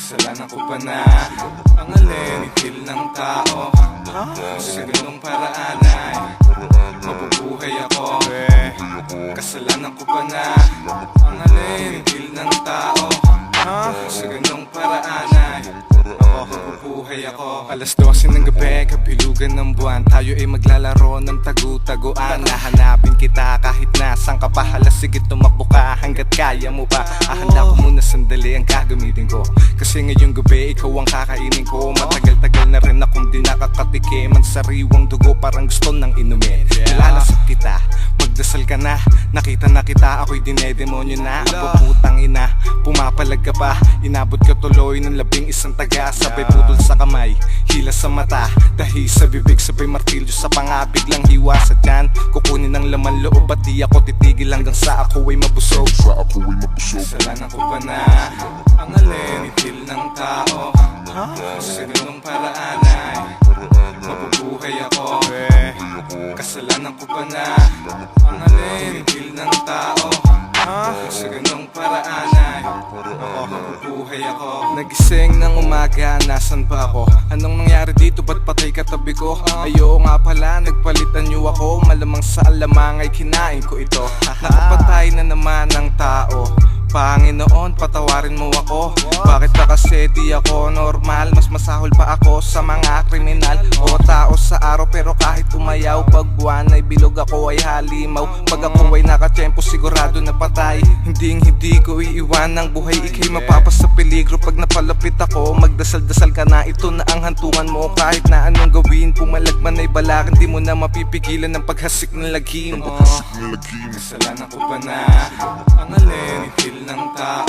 Kasalanan ko pa na ang alinitil ng tao. Sa ganong paraan ay mabubuhay ako. Kasalanan ko pa na ang alinitil ng tao. Sa ganong paraan ay mabubuhay ako. Alas 12 ng gabi, kabilugan ng buwan, tayo ay maglalaro ng tagu-taguan. Nahanapin kita kahit nasan ka pa. Halas sige tumakbo ka hanggat kaya mo pa. Ahanda ko muna sandali ang gagamitin ko, kasi ngayong gabi ikaw ang kakainin ko. Matagal-tagal na rin akong di nakakatikim ang sariwang dugo, parang gusto nang inumin. Nilalasap kita, magdasal ka na. Nakita na kita, ako'y dinedemonyo na. Ang putang ina, pumapalag ka pa. Inabot ka tuloy ng 11 taga. Sabay putol sa kamay, hila sa mata, dahi sa bibig, sabay martilyo sa panga. Biglang hiwa sa tiyan, kukunin ng laman loob. At di ako titigil hanggang sa ako ay mabusog. Kasalanan ko pa na ang alinitil ng tao. Sa ganong paraan ay mabubuhay ako. Kasalanan ko pa na ang alinitil ng tao. Sa ganong paraan ay mabubuhay ako. Nagising ng umaga, nasan ba ako? Anong nangyari dito, ba't patay katabi ko? Ayoko nga pala, nagpalitan niyo ako. Malamang sa alamang ay kinain ko ito. Nakapatay na naman ng tao. Panginoon, patawarin mo ako. Bakit ba kasi di ako normal? Mas masahol pa ako sa mga kriminal o tao sa araw, pero kahit umayaw, pag buwan ay bilog ako ay halimaw. Pag ako ay nakatiyempo, sigurado na patay. Hindi ko iiwan ng buhay, ikay mapapas sa peligro. Pag napalapit ako, magdasal-dasal ka na, ito na ang hantungan mo. Kahit na anong gawin, pumalagman ay balak, hindi mo na mapipigilan ng paghasik ng lagim. Kasalanan ko pa na ang alinitil ng tao.